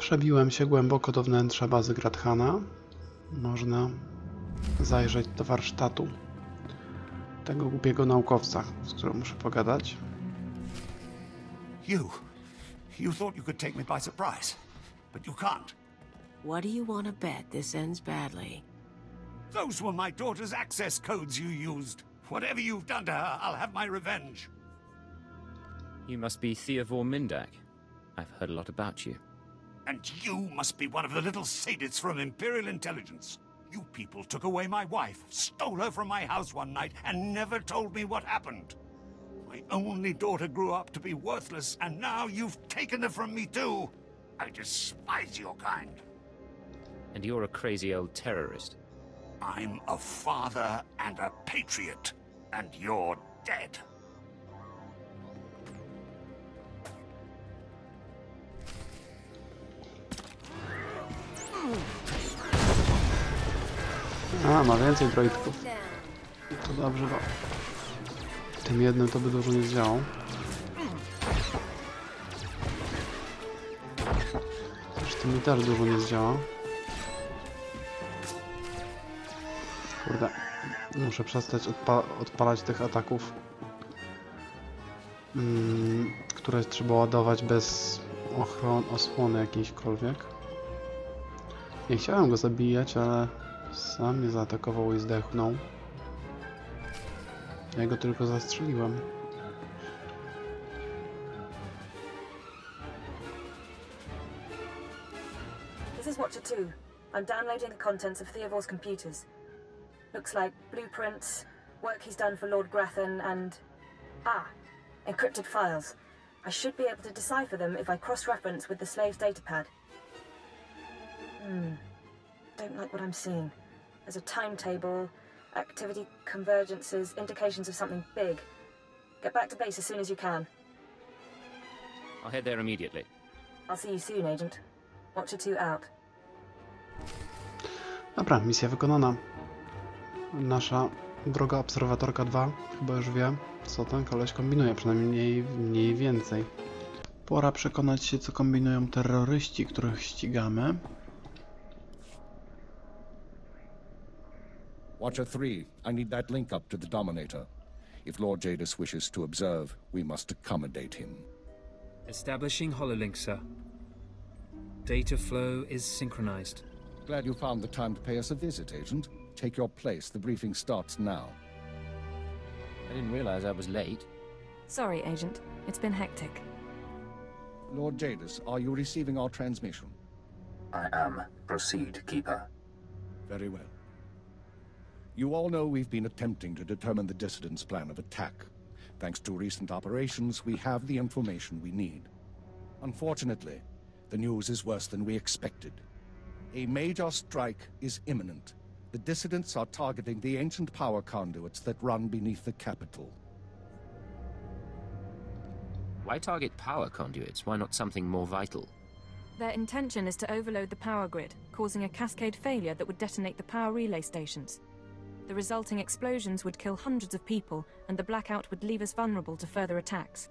Przebiłem się głęboko do wnętrza bazy Gradhana. Można zajrzeć do warsztatu tego głupiego naukowca, z którym muszę pogadać. You thought you could take me by surprise, but you can't. What do you want to bet this ends badly? Those were my daughter's access codes you used. Whatever you've done to her, I'll have my revenge. You must be Theodore Mindak. I've heard a lot about you. And you must be one of the little sadists from Imperial Intelligence. You people took away my wife, stole her from my house one night, and never told me what happened. My only daughter grew up to be worthless, and now you've taken her from me too. I despise your kind. And you're a crazy old terrorist. I'm a father and a patriot, and you're dead. A, ma więcej droidków. To dobrze, bo tym jednym to by dużo nie zdziałał. Zresztą mi też dużo nie zdziała. Kurde, muszę przestać odpalać tych ataków, które trzeba ładować bez osłony jakiejśkolwiek. Nie chciałem go zabijać, ale sam mnie zaatakował i zdechnął. Ja go tylko zastrzeliłem. This is Watcher 2. I'm downloading the contents of Theovor's computers. Looks like blueprints, work he's done for Lord Grathan, and... encrypted files. I should be able to decipher them if I cross-reference with the slave's datapad. Don't like what I'm seeing. There's a timetable, activity convergences, indications of something big. Get back to base as soon as you can. I'll head there immediately. I'll see you soon, Agent. Watcher 2 out. Dobra, misja wykonana. Nasza droga obserwatorka 2 chyba już wie, co ten koleś kombinuje, przynajmniej mniej więcej. Pora przekonać się, co kombinują terroryści, których ścigamy. Watcher 3, I need that link up to the Dominator. If Lord Jadis wishes to observe, we must accommodate him. Establishing hololink, sir. Data flow is synchronized. Glad you found the time to pay us a visit, Agent. Take your place. The briefing starts now. I didn't realize I was late. Sorry, Agent. It's been hectic. Lord Jadis, are you receiving our transmission? I am. Proceed, Keeper. Very well. You all know we've been attempting to determine the dissidents' plan of attack. Thanks to recent operations, we have the information we need. Unfortunately, the news is worse than we expected. A major strike is imminent. The dissidents are targeting the ancient power conduits that run beneath the capital. Why target power conduits? Why not something more vital? Their intention is to overload the power grid, causing a cascade failure that would detonate the power relay stations. The resulting explosions would kill hundreds of people, and the blackout would leave us vulnerable to further attacks.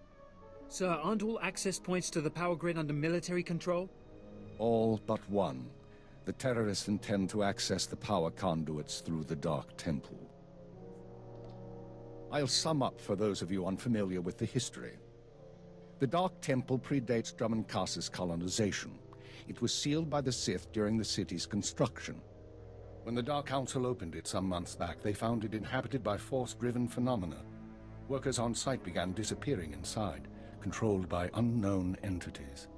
Sir, aren't all access points to the power grid under military control? All but one. The terrorists intend to access the power conduits through the Dark Temple. I'll sum up for those of you unfamiliar with the history. The Dark Temple predates Dromund Kaas's colonization. It was sealed by the Sith during the city's construction. When the Dark Council opened it some months back, they found it inhabited by force-driven phenomena. Workers on site began disappearing inside, controlled by unknown entities.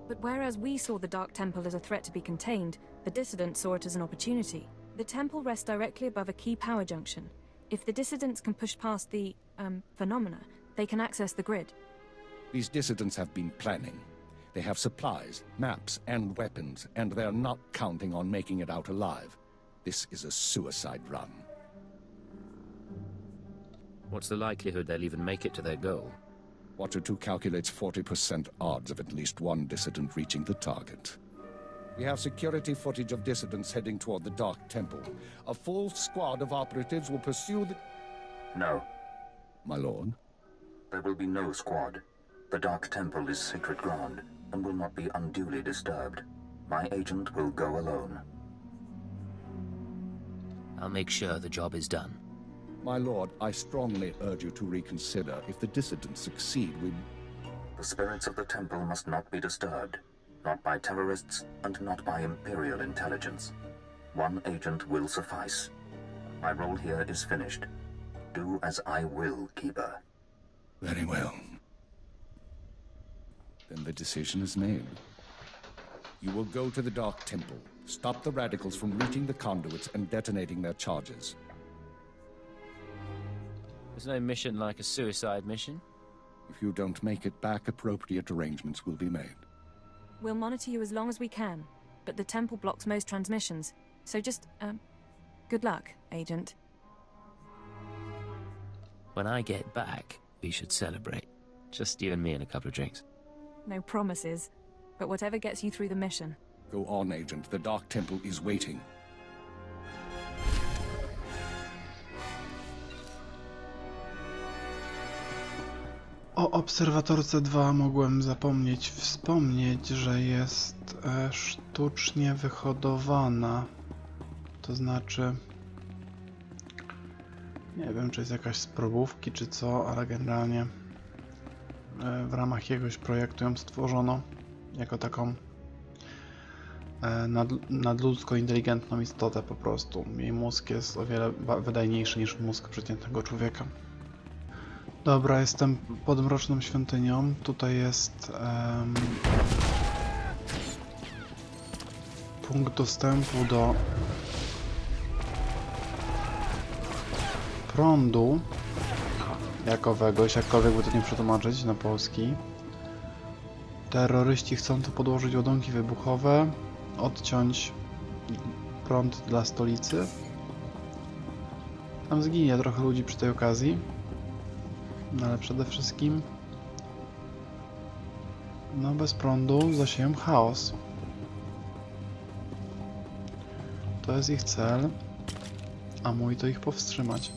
But whereas we saw the Dark Temple as a threat to be contained, the dissidents saw it as an opportunity. The temple rests directly above a key power junction. If the dissidents can push past the, phenomena, they can access the grid. These dissidents have been planning. They have supplies, maps, and weapons, and they're not counting on making it out alive. This is a suicide run. What's the likelihood they'll even make it to their goal? Watcher 2 calculates 40% odds of at least one dissident reaching the target. We have security footage of dissidents heading toward the Dark Temple. A full squad of operatives will pursue the... No. My lord? There will be no squad. The Dark Temple is sacred ground. and will not be unduly disturbed. My agent will go alone. I'll make sure the job is done. My lord, I strongly urge you to reconsider. If the dissidents succeed, we... The spirits of the temple must not be disturbed. Not by terrorists, and not by Imperial intelligence. One agent will suffice. My role here is finished. Do as I will, Keeper. Very well. Then the decision is made. You will go to the Dark Temple, stop the radicals from reaching the conduits and detonating their charges. There's no mission like a suicide mission. If you don't make it back, appropriate arrangements will be made. We'll monitor you as long as we can, but the temple blocks most transmissions. So just, good luck, Agent. When I get back, we should celebrate. Just you and me and a couple of drinks. No promises, but whatever gets you through the mission. Go on, Agent. The Dark Temple is waiting. O obserwatorce 2 mogłem zapomnieć wspomnieć, że jest sztucznie wyhodowana. To znaczy... Nie wiem, czy jest jakaś z probówki, czy co, ale generalnie w ramach jakiegoś projektu ją stworzono jako taką nadludzko inteligentną istotę po prostu. Jej mózg jest o wiele wydajniejszy niż mózg przeciętnego człowieka. Dobra, jestem pod Mroczną Świątynią. Tutaj jest punkt dostępu do prądu jakowegoś, jakkolwiek by to nie przetłumaczyć na polski. Terroryści chcą tu podłożyć ładunki wybuchowe, odciąć prąd dla stolicy. Tam zginie trochę ludzi przy tej okazji. No ale przede wszystkim no bez prądu zasieją chaos. To jest ich cel, a mój to ich powstrzymać.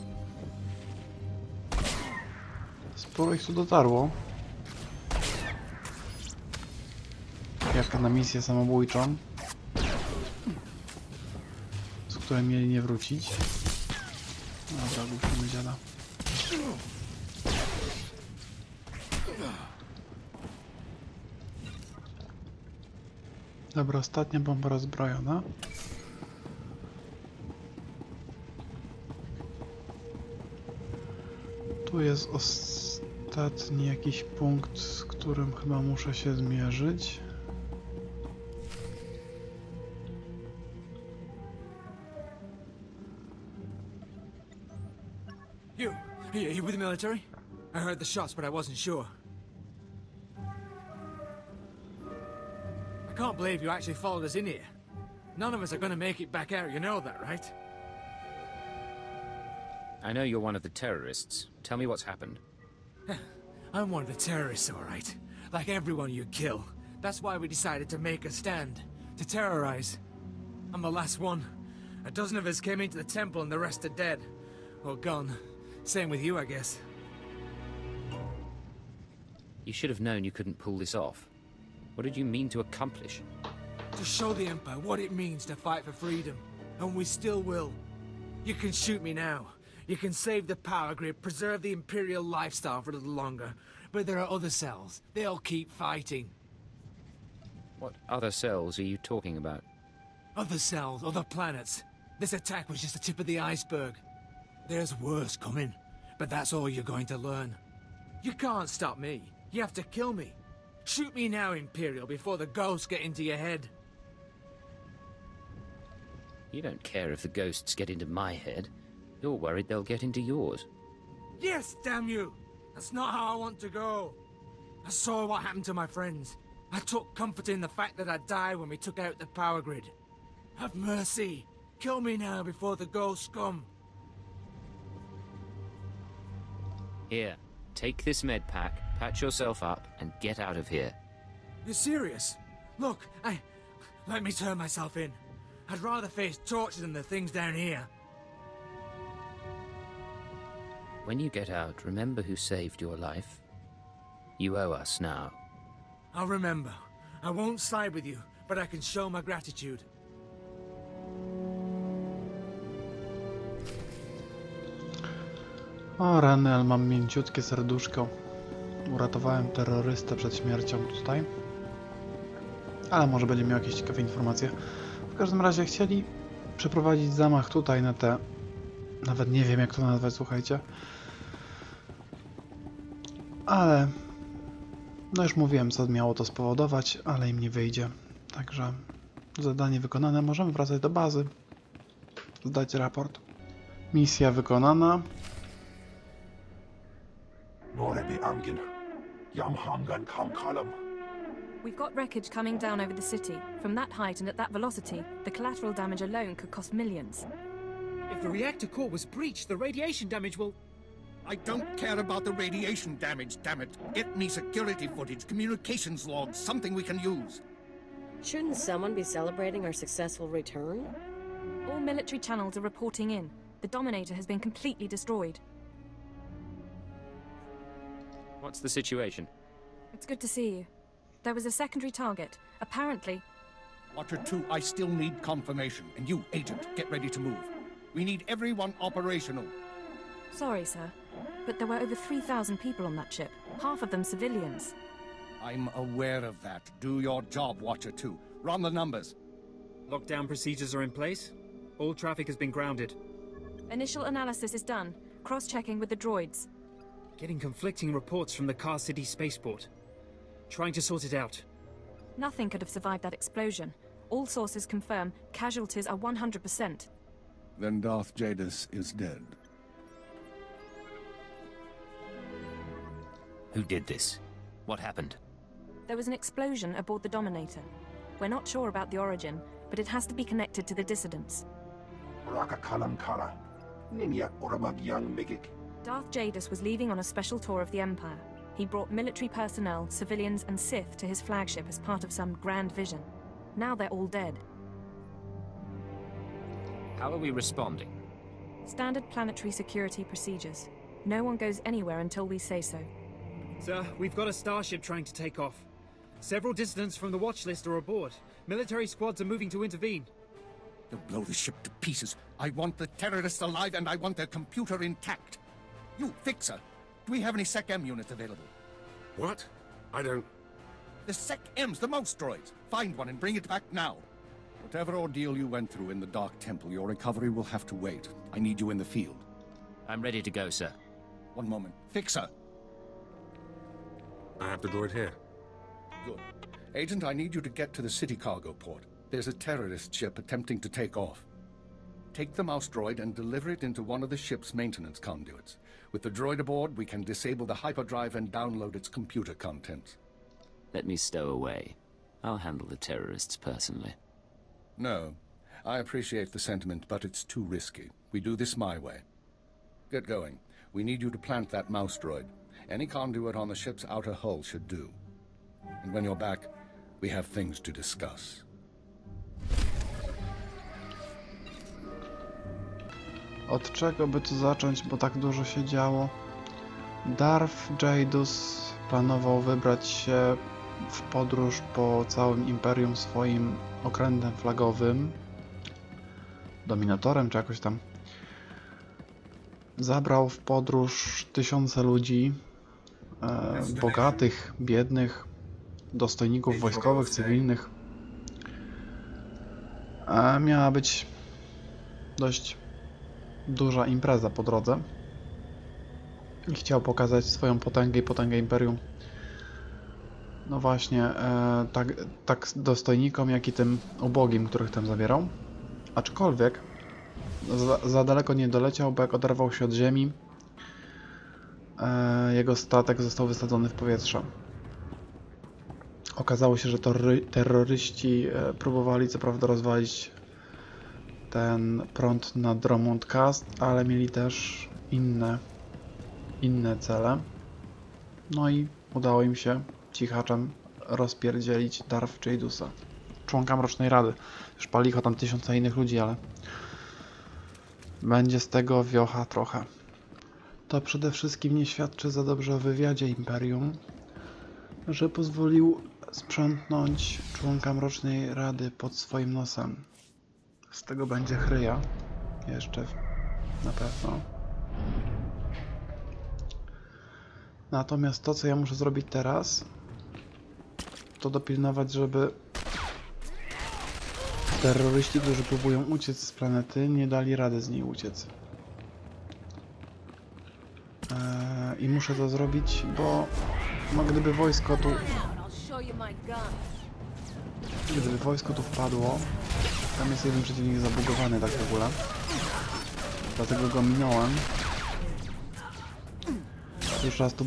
Sporo ich tu dotarło. Jak na misję samobójczą, z której mieli nie wrócić. Dobra, głupimy dziada. Dobra, ostatnia bomba rozbrojona. Tu jest ostatni jakiś punkt, z którym chyba muszę się zmierzyć. You with the military? I heard the shots, but I wasn't sure. I can't believe you actually followed us in here. None of us are gonna make it back out, you know that, right? I know you're one of the terrorists. Tell me what's happened. I'm one of the terrorists, all right. Like everyone you kill. That's why we decided to make a stand. To terrorize. I'm the last one. A dozen of us came into the temple and the rest are dead. Or gone. Same with you, I guess. You should have known you couldn't pull this off. What did you mean to accomplish? To show the Empire what it means to fight for freedom. And we still will. You can shoot me now. You can save the power grid, preserve the Imperial lifestyle for a little longer. But there are other cells. They'll keep fighting. What other cells are you talking about? Other cells, other planets. This attack was just the tip of the iceberg. There's worse coming, but that's all you're going to learn. You can't stop me. You have to kill me. Shoot me now, Imperial, before the ghosts get into your head. You don't care if the ghosts get into my head. You're worried they'll get into yours. Yes, damn you! That's not how I want to go. I saw what happened to my friends. I took comfort in the fact that I'd die when we took out the power grid. Have mercy. Kill me now before the ghosts come. Here, take this med pack, patch yourself up, and get out of here. You're serious? Look, let me turn myself in. I'd rather face torture than the things down here. When you get out, remember who saved your life. You owe us now. I'll remember. I won't side with you, but I can show my gratitude. O rany, ale mam mięciutkie serduszko. Uratowałem terrorystę przed śmiercią tutaj. Ale może będzie miał jakieś ciekawe informacje. W każdym razie chcieli przeprowadzić zamach tutaj na te... Nawet nie wiem jak to nazwać, słuchajcie. Ale... No już mówiłem co miało to spowodować, ale im nie wyjdzie. Także zadanie wykonane. Możemy wracać do bazy. Zdać raport. Misja wykonana. We've got wreckage coming down over the city. From that height and at that velocity, the collateral damage alone could cost millions. If the reactor core was breached, the radiation damage will... I don't care about the radiation damage, damn it. Get me security footage, communications logs, something we can use. Shouldn't someone be celebrating our successful return? All military channels are reporting in. The Dominator has been completely destroyed. What's the situation? It's good to see you. There was a secondary target. Apparently... Watcher 2, I still need confirmation. And you, Agent, get ready to move. We need everyone operational. Sorry, sir. But there were over 3,000 people on that ship. Half of them civilians. I'm aware of that. Do your job, Watcher 2. Run the numbers. Lockdown procedures are in place. All traffic has been grounded. Initial analysis is done. Cross-checking with the droids. Getting conflicting reports from the Kaas City spaceport. Trying to sort it out. Nothing could have survived that explosion. All sources confirm casualties are 100%. Then Darth Jadis is dead. Who did this? What happened? There was an explosion aboard the Dominator. We're not sure about the origin, but it has to be connected to the dissidents. Darth Jadis was leaving on a special tour of the Empire. He brought military personnel, civilians, and Sith to his flagship as part of some grand vision. Now they're all dead. How are we responding? Standard planetary security procedures. No one goes anywhere until we say so. Sir, we've got a starship trying to take off. Several dissidents from the watch list are aboard. Military squads are moving to intervene. They'll blow the ship to pieces. I want the terrorists alive and I want their computer intact. You, Fixer, do we have any Sec-M units available? What? I don't... The Sec-Ms, the mouse droids. Find one and bring it back now. Whatever ordeal you went through in the Dark Temple, your recovery will have to wait. I need you in the field. I'm ready to go, sir. One moment. Fixer! I have the droid here. Good. Agent, I need you to get to the city cargo port. There's a terrorist ship attempting to take off. Take the mouse droid and deliver it into one of the ship's maintenance conduits. With the droid aboard, we can disable the hyperdrive and download its computer contents. Let me stow away. I'll handle the terrorists personally. No. I appreciate the sentiment, but it's too risky. We do this my way. Get going. We need you to plant that mouse droid. Any conduit on the ship's outer hull should do. And when you're back, we have things to discuss. Od czego by tu zacząć, bo tak dużo się działo. Darth Jadis planował wybrać się w podróż po całym Imperium swoim okrętem flagowym. Dominatorem, czy jakoś tam. Zabrał w podróż tysiące ludzi. Bogatych, biednych, dostojników wojskowych, cywilnych. Miała być dość duża impreza po drodze i chciał pokazać swoją potęgę i potęgę Imperium. No właśnie, tak dostojnikom, jak i tym ubogim, których tam zabierał. Aczkolwiek za daleko nie doleciał, bo jak oderwał się od ziemi, jego statek został wysadzony w powietrze. Okazało się, że terroryści próbowali co prawda rozwalić ten prąd na Dromund Kaas, ale mieli też inne cele. No i udało im się cichaczem rozpierdzielić Darth Jadisa, członka Mrocznej Rady. Już palicho tam tysiące innych ludzi, ale będzie z tego wiocha trochę. To przede wszystkim nie świadczy za dobrze o wywiadzie Imperium, że pozwolił sprzątnąć członka Mrocznej Rady pod swoim nosem. Z tego będzie chryja. Jeszcze na pewno. Natomiast to, co ja muszę zrobić teraz, to dopilnować, żeby terroryści, którzy próbują uciec z planety, nie dali rady z niej uciec. I muszę to zrobić, bo no, gdyby wojsko tu wpadło, tam jest jeden przeciwnik zabugowany tak w ogóle, dlatego go minąłem. Już raz tu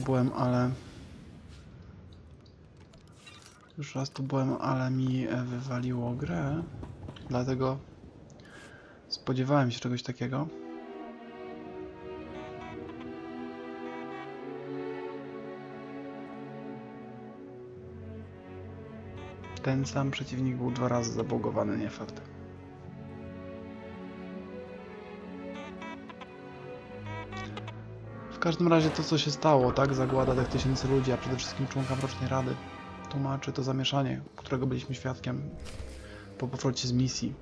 byłem, ale mi wywaliło grę, dlatego spodziewałem się czegoś takiego. Ten sam przeciwnik był 2 razy zabugowany, nie fakt. W każdym razie to, co się stało, tak? Zagłada tych 1000 ludzi, a przede wszystkim członka Mrocznej Rady, tłumaczy to zamieszanie, którego byliśmy świadkiem po powrocie z misji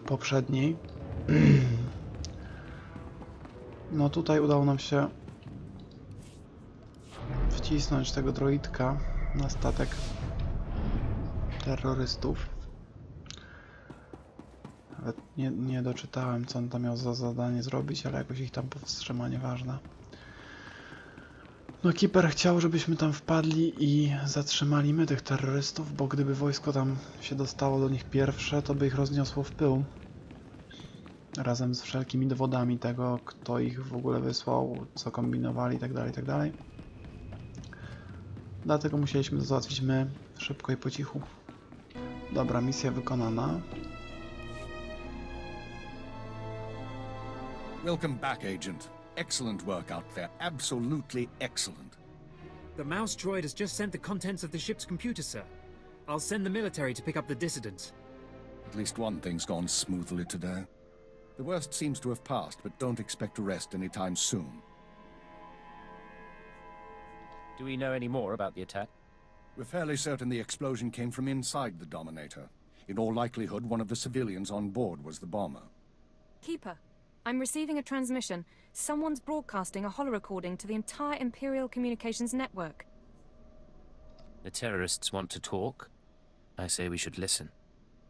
poprzedniej. No tutaj udało nam się wcisnąć tego droidka na statek terrorystów. Nawet nie doczytałem, co on tam miał za zadanie zrobić, ale jakoś ich tam powstrzyma, nieważne. No Keeper chciał, żebyśmy tam wpadli i zatrzymali my tych terrorystów, bo gdyby wojsko tam się dostało do nich pierwsze, to by ich rozniosło w pył. Razem z wszelkimi dowodami tego, kto ich w ogóle wysłał, co kombinowali itd., itd. Dlatego musieliśmy to załatwić my szybko i po cichu. Dobra, misja wykonana. Welcome back, Agent. Excellent work out there. Absolutely excellent. The mouse droid has just sent the contents of the ship's computer, sir. I'll send the military to pick up the dissidents. At least one thing's gone smoothly today. The worst seems to have passed, but don't expect to rest anytime soon. Do we know any more about the attack? We're fairly certain the explosion came from inside the Dominator. In all likelihood, one of the civilians on board was the bomber. Keeper, I'm receiving a transmission. Someone's broadcasting a holo-recording to the entire Imperial Communications network. The terrorists want to talk? I say we should listen.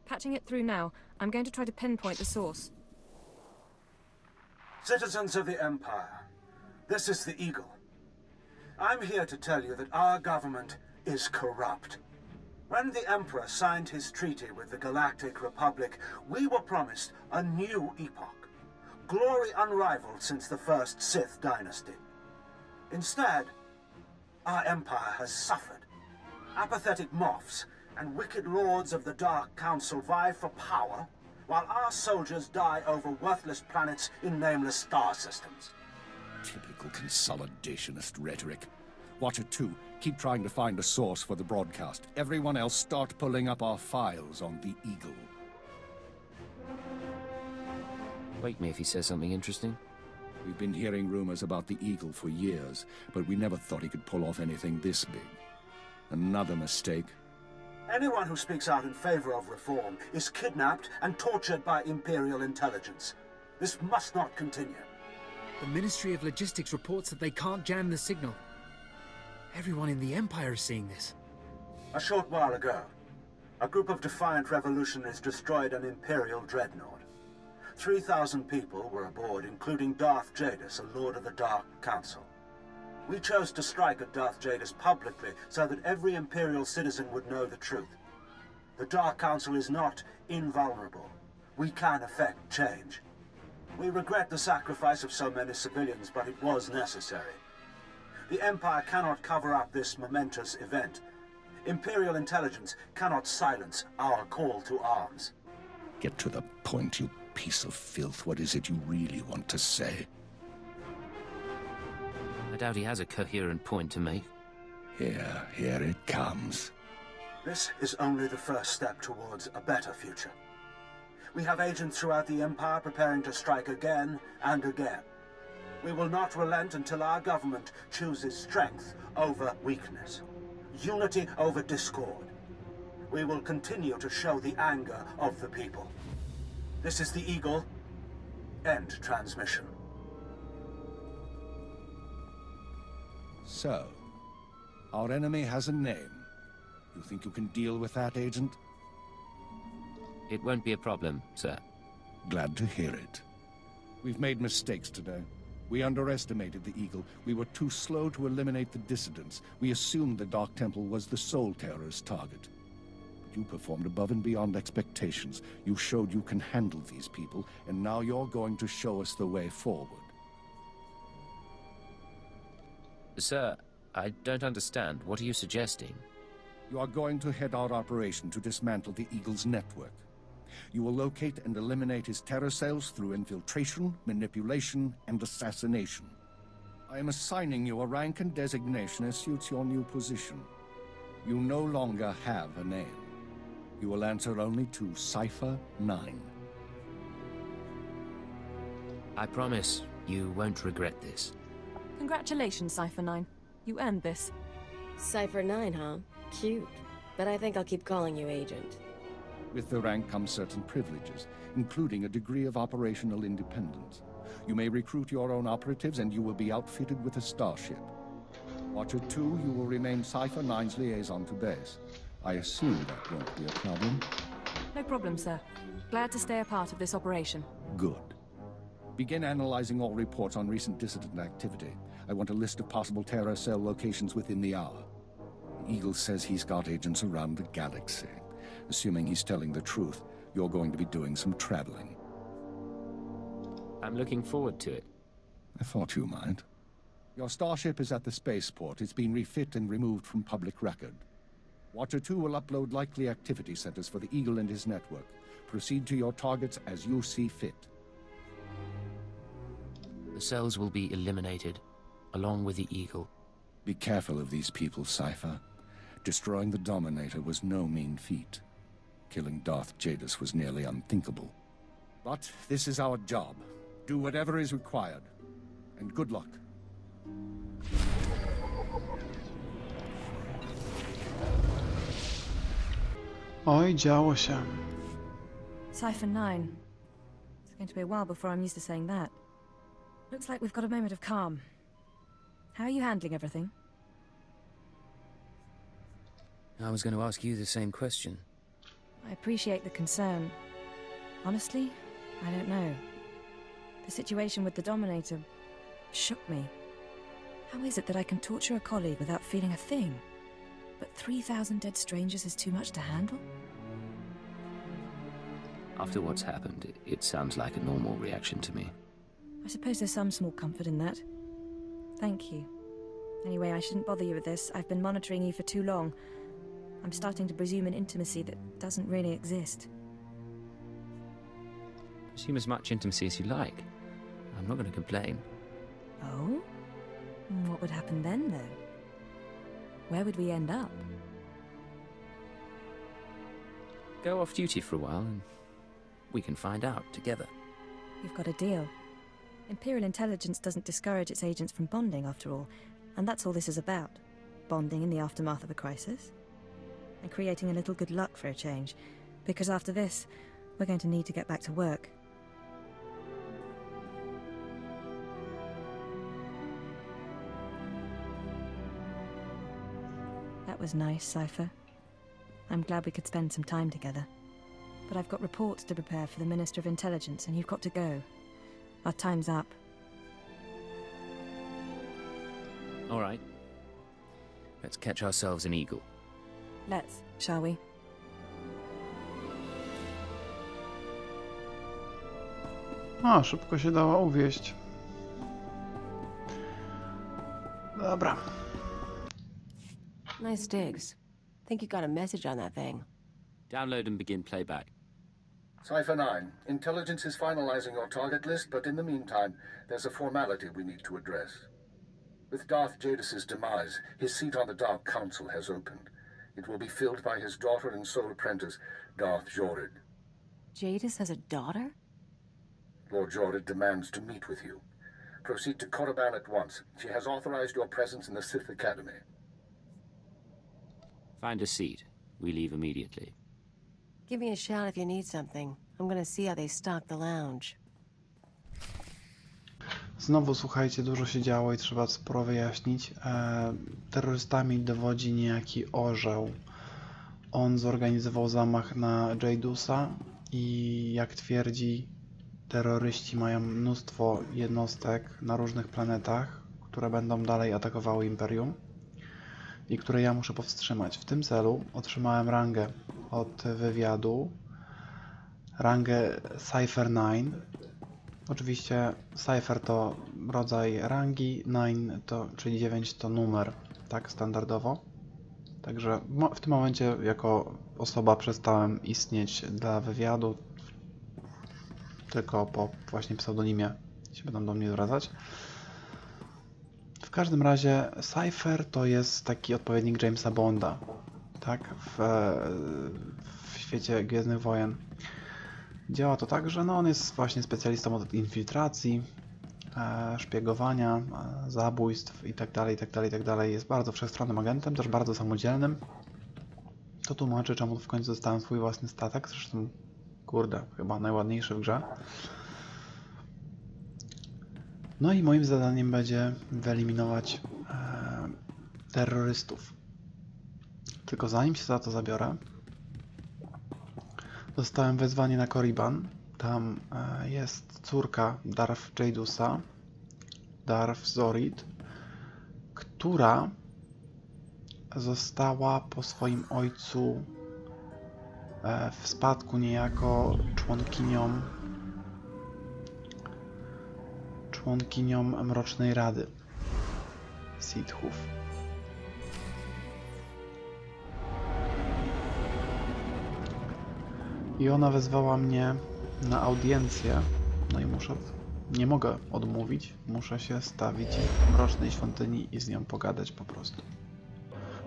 Patching it through now. I'm going to try to pinpoint the source. Citizens of the Empire, this is the Eagle. I'm here to tell you that our government is corrupt. When the Emperor signed his treaty with the Galactic Republic, we were promised a new epoch. Glory unrivaled since the first Sith dynasty. Instead, our empire has suffered. Apathetic moffs and wicked lords of the Dark Council vie for power, while our soldiers die over worthless planets in nameless star systems. Typical consolidationist rhetoric. Watcher 2, keep trying to find a source for the broadcast. Everyone else start pulling up our files on the Eagle. Wake me if he says something interesting. We've been hearing rumors about the Eagle for years, but we never thought he could pull off anything this big. Another mistake. Anyone who speaks out in favor of reform is kidnapped and tortured by Imperial intelligence. This must not continue. The Ministry of Logistics reports that they can't jam the signal. Everyone in the Empire is seeing this. A short while ago, a group of defiant revolutionaries destroyed an Imperial dreadnought. 3,000 people were aboard, including Darth Jadis, a Lord of the Dark Council. We chose to strike at Darth Jadis publicly so that every Imperial citizen would know the truth. The Dark Council is not invulnerable. We can effect change. We regret the sacrifice of so many civilians, but it was necessary. The Empire cannot cover up this momentous event. Imperial intelligence cannot silence our call to arms. Get to the point, you piece of filth. What is it you really want to say? I doubt he has a coherent point to make. Here it comes. This is only the first step towards a better future. We have agents throughout the Empire preparing to strike again and again. We will not relent until our government chooses strength over weakness, unity over discord. We will continue to show the anger of the people. This is the Eagle. End transmission. So, our enemy has a name. You think you can deal with that, Agent? It won't be a problem, sir. Glad to hear it. We've made mistakes today. We underestimated the Eagle. We were too slow to eliminate the dissidents. We assumed the Dark Temple was the sole terrorist target. But you performed above and beyond expectations. You showed you can handle these people, and now you're going to show us the way forward. Sir, I don't understand. What are you suggesting? You are going to head our operation to dismantle the Eagle's network. You will locate and eliminate his terror cells through infiltration, manipulation, and assassination. I am assigning you a rank and designation as suits your new position. You no longer have a name. You will answer only to Cypher 9. I promise you won't regret this. Congratulations, Cypher 9. You earned this. Cypher 9, huh? Cute. But I think I'll keep calling you Agent. With the rank comes certain privileges, including a degree of operational independence. You may recruit your own operatives, and you will be outfitted with a starship. Watcher 2, you will remain Cypher 9's liaison to base. I assume that won't be a problem. No problem, sir. Glad to stay a part of this operation. Good. Begin analyzing all reports on recent dissident activity. I want a list of possible terror cell locations within the hour. Eagle says he's got agents around the galaxy. Assuming he's telling the truth, you're going to be doing some traveling. I'm looking forward to it. I thought you might. Your starship is at the spaceport. It's been refit and removed from public record. Watcher 2 will upload likely activity centers for the Eagle and his network. Proceed to your targets as you see fit. The cells will be eliminated, along with the Eagle. Be careful of these people, Cypher. Destroying the Dominator was no mean feat. Killing Darth Jadis was nearly unthinkable. But this is our job. Do whatever is required. And good luck. Oj, działo się. Cypher 9. It's going to be a while before I'm used to saying that. Looks like we've got a moment of calm. How are you handling everything? I was going to ask you the same question. I appreciate the concern. Honestly, I don't know. The situation with the Dominator shook me. How is it that I can torture a colleague without feeling a thing? But 3,000 dead strangers is too much to handle? After what's happened, it sounds like a normal reaction to me. I suppose there's some small comfort in that. Thank you. Anyway, I shouldn't bother you with this. I've been monitoring you for too long. I'm starting to presume an intimacy that doesn't really exist. Presume as much intimacy as you like. I'm not going to complain. Oh? What would happen then, though? Where would we end up? Go off duty for a while, and we can find out together. You've got a deal. Imperial intelligence doesn't discourage its agents from bonding, after all, and that's all this is about. Bonding in the aftermath of a crisis. And creating a little good luck for a change, because after this, we're going to need to get back to work. That was nice, Cypher. I'm glad we could spend some time together. But I've got reports to prepare for the Minister of Intelligence, and you've got to go. Our time's up. All right. Let's catch ourselves an eagle. Let's, shall we? A, szybko się dała uwieść. Dobra. Nice digs. Think you got a message on that thing. Download and begin playback. Cypher 9, intelligence is finalizing your target list, but in the meantime, there's a formality we need to address. With Darth Jadis's demise, his seat on the Dark Council has opened. It will be filled by his daughter and sole apprentice, Darth Jorid. Jadis has a daughter? Lord Jorid demands to meet with you. Proceed to Korriban at once. She has authorized your presence in the Sith Academy. Find a seat. We leave immediately. Give me a shout if you need something. I'm gonna see how they stock the lounge. Znowu, słuchajcie, dużo się działo i trzeba sporo wyjaśnić. Terrorystami dowodzi niejaki Orzeł. On zorganizował zamach na Jadusa i jak twierdzi, terroryści mają mnóstwo jednostek na różnych planetach, które będą dalej atakowały Imperium i które ja muszę powstrzymać. W tym celu otrzymałem rangę od wywiadu, rangę Cypher 9. Oczywiście Cypher to rodzaj rangi, 9 to, czyli 9 to numer, tak standardowo. Także w tym momencie jako osoba przestałem istnieć dla wywiadu, tylko po właśnie pseudonimie się będą do mnie zwracać. W każdym razie Cypher to jest taki odpowiednik Jamesa Bonda, tak, w świecie Gwiezdnych Wojen. Działa to tak, że no, on jest właśnie specjalistą od infiltracji, szpiegowania, zabójstw itd., itd., itd. Jest bardzo wszechstronnym agentem, też bardzo samodzielnym. To tłumaczy, czemu w końcu dostałem swój własny statek, zresztą, kurde, chyba najładniejszy w grze. No i moim zadaniem będzie wyeliminować terrorystów. Tylko zanim się za to zabiorę, dostałem wezwanie na Korriban. Tam jest córka Darth Jadusa, Darth Zorid, która została po swoim ojcu w spadku niejako członkinią Mrocznej Rady Sithów. I ona wezwała mnie na audiencję, no i nie mogę odmówić, muszę się stawić w Mrocznej Świątyni i z nią pogadać po prostu.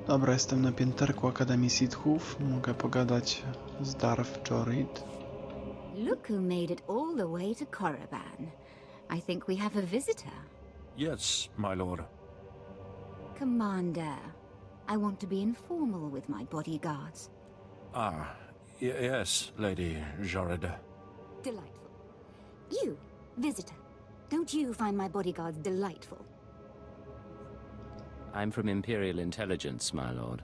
Dobra, jestem na pięterku Akademii Sithów, mogę pogadać z Darth Jorid. Look who made it all the way to Korriban. I think we have a visitor. Yes, my lord. Commander, I want to be informal with my bodyguards. Ah, yes, Lady Jorid. Delightful. You, visitor, don't you find my bodyguards delightful? I'm from Imperial Intelligence, my lord.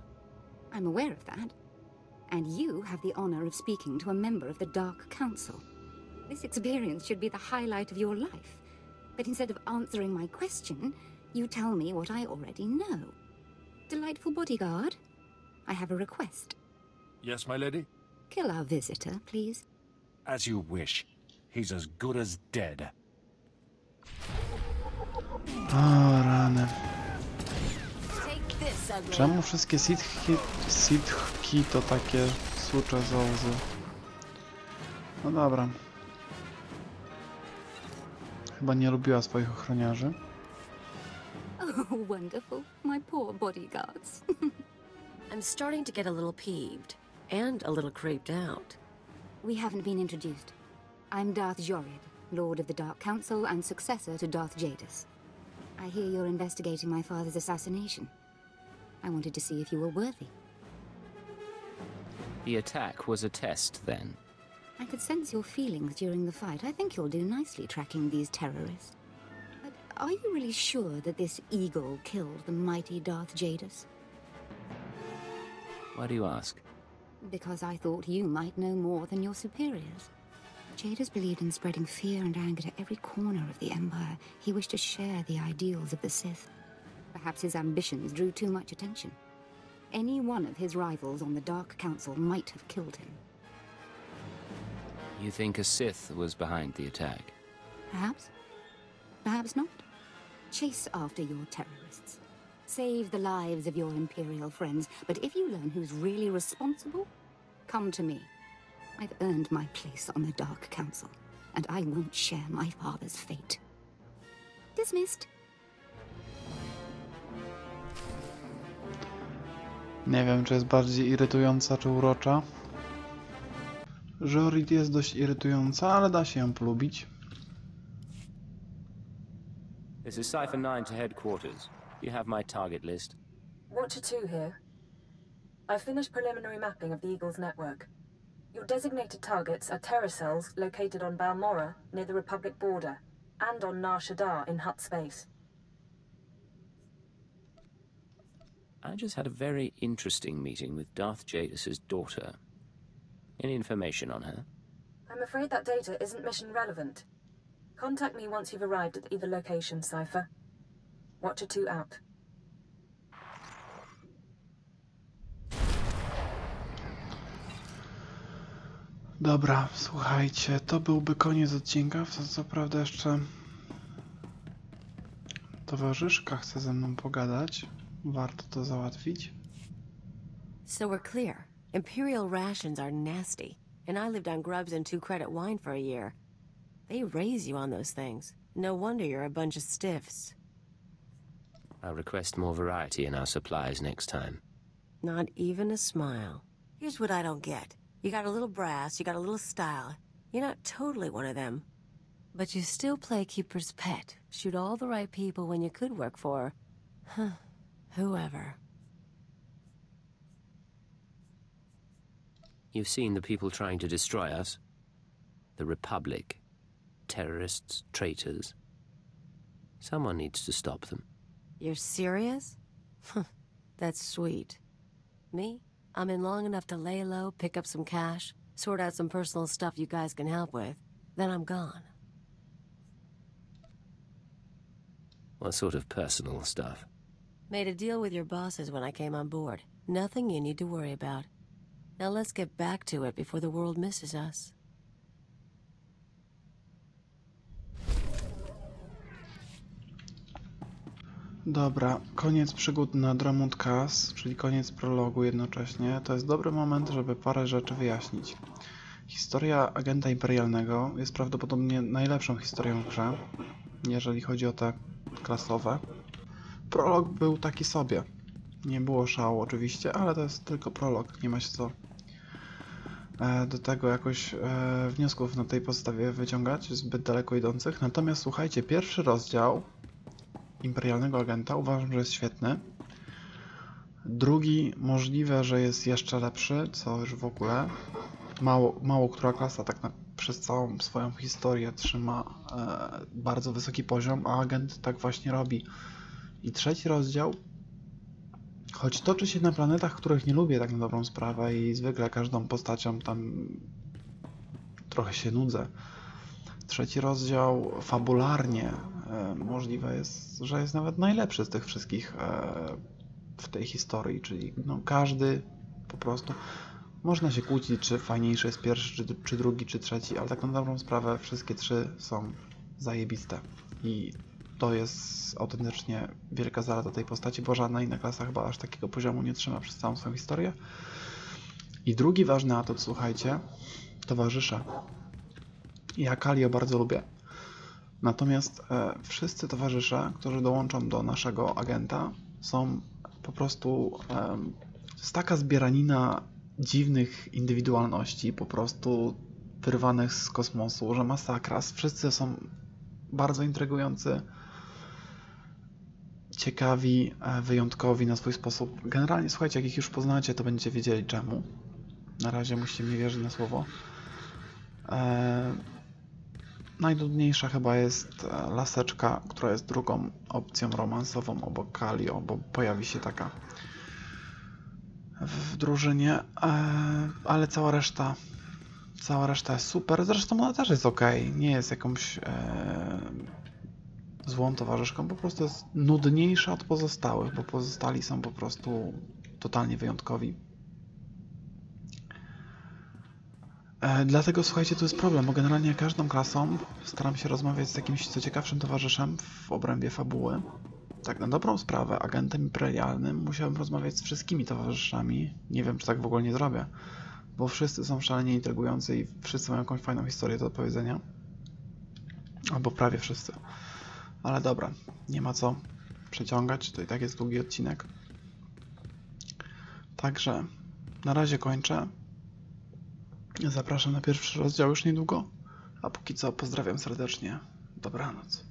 I'm aware of that. And you have the honor of speaking to a member of the Dark Council. This experience should be the highlight of your life. But instead of answering my question, you tell me what I already know. Delightful bodyguard, I have a request. Yes, my lady? Kill our visitor, please. As you wish. He's as good as dead. O, rany. Czemu wszystkie Sithki to takie sucze zołzy? No dobra. Chyba nie lubiła swoich ochroniarzy. Oh, wonderful. My poor bodyguards. I'm starting to get a little peeved. And a little creeped out. We haven't been introduced. I'm Darth Jorid, Lord of the Dark Council and successor to Darth Jadus. I hear you're investigating my father's assassination. I wanted to see if you were worthy. The attack was a test, then. I could sense your feelings during the fight. I think you'll do nicely tracking these terrorists. But are you really sure that this eagle killed the mighty Darth Jadus? Why do you ask? Because I thought you might know more than your superiors. Jadus believed in spreading fear and anger to every corner of the Empire. He wished to share the ideals of the Sith. Perhaps his ambitions drew too much attention. Any one of his rivals on the Dark Council might have killed him. You think a Sith was behind the attack? Perhaps. Perhaps not. Chase after your terrorists. Save the lives of your Imperial friends. But if you learn who's really responsible, come to me. I've earned my place on the Dark Council, and I won't share my father's fate. Dismissed. Nie wiem, czy jest bardziej irytująca, czy urocza. Jorid jest dość irytująca, ale da się ją polubić. This is Cipher 9 to headquarters. You have my target list. Watcher 2 here. I've finished preliminary mapping of the Eagle's network. Your designated targets are terror cells located on Balmorra, near the Republic border, and on Nar Shaddaa in Hutt space. I just had a very interesting meeting with Darth Jadis' daughter. Any information on her? I'm afraid that data isn't mission relevant. Contact me once you've arrived at either location, Cipher. Watcher 2 out. Dobra, słuchajcie, to byłby koniec odcinka. Co prawda jeszcze towarzyszka chce ze mną pogadać. Warto to załatwić. So we're clear. Imperial rations are nasty, and I lived on grubs and 2-credit wine for a year. They raise you on those things. No wonder you're a bunch of stiffs. I'll request more variety in our supplies next time. Not even a smile. Here's what I don't get. You got a little brass, you got a little style. You're not totally one of them. But you still play keeper's pet. Shoot all the right people when you could work for... whoever. You've seen the people trying to destroy us? The Republic. Terrorists, traitors. Someone needs to stop them. You're serious? That's sweet. Me? I'm in long enough to lay low, pick up some cash, sort out some personal stuff you guys can help with. Then I'm gone. What sort of personal stuff? Made a deal with your bosses when I came on board. Nothing you need to worry about. Now let's get back to it before the world misses us. Dobra, koniec przygód na Dromund Kaas, czyli koniec prologu jednocześnie. To jest dobry moment, żeby parę rzeczy wyjaśnić. Historia agenta imperialnego jest prawdopodobnie najlepszą historią w grze, jeżeli chodzi o te klasowe. Prolog był taki sobie. Nie było szału oczywiście, ale to jest tylko prolog. Nie ma się co do tego jakoś wniosków na tej podstawie wyciągać, zbyt daleko idących. Natomiast słuchajcie, pierwszy rozdział imperialnego agenta uważam, że jest świetny. Drugi możliwe, że jest jeszcze lepszy, co już w ogóle mało która klasa tak przez całą swoją historię trzyma bardzo wysoki poziom, a agent tak właśnie robi. I trzeci rozdział, choć toczy się na planetach, których nie lubię tak na dobrą sprawę i zwykle każdą postacią tam trochę się nudzę. Trzeci rozdział fabularnie możliwe jest, że jest nawet najlepszy z tych wszystkich w tej historii, czyli no, każdy po prostu można się kłócić, czy fajniejszy jest pierwszy, czy drugi, czy trzeci, ale tak na dobrą sprawę wszystkie trzy są zajebiste i to jest autentycznie wielka zaleta tej postaci, bo żadna inna klasa chyba aż takiego poziomu nie trzyma przez całą swoją historię. I drugi ważny atut, słuchajcie, towarzysze. Ja Kalio bardzo lubię. Natomiast wszyscy towarzysze, którzy dołączą do naszego agenta, są po prostu jest taka zbieranina dziwnych indywidualności, po prostu wyrwanych z kosmosu, że masakra. Wszyscy są bardzo intrygujący, ciekawi, wyjątkowi na swój sposób. Generalnie, słuchajcie, jak ich już poznacie, to będziecie wiedzieli czemu. Na razie musicie mi wierzyć na słowo. Najnudniejsza chyba jest laseczka, która jest drugą opcją romansową obok Kalio, bo pojawi się taka w drużynie, ale cała reszta jest super. Zresztą ona też jest ok, nie jest jakąś złą towarzyszką, po prostu jest nudniejsza od pozostałych, bo pozostali są po prostu totalnie wyjątkowi. Dlatego słuchajcie, to jest problem, bo generalnie każdą klasą staram się rozmawiać z jakimś co ciekawszym towarzyszem w obrębie fabuły. Tak na dobrą sprawę, agentem imperialnym musiałem rozmawiać z wszystkimi towarzyszami. Nie wiem, czy tak w ogóle nie zrobię, bo wszyscy są szalenie intrygujący i wszyscy mają jakąś fajną historię do opowiedzenia. Albo prawie wszyscy. Ale dobra, nie ma co przeciągać, to i tak jest długi odcinek. Także na razie kończę. Zapraszam na pierwszy rozdział już niedługo, a póki co pozdrawiam serdecznie. Dobranoc.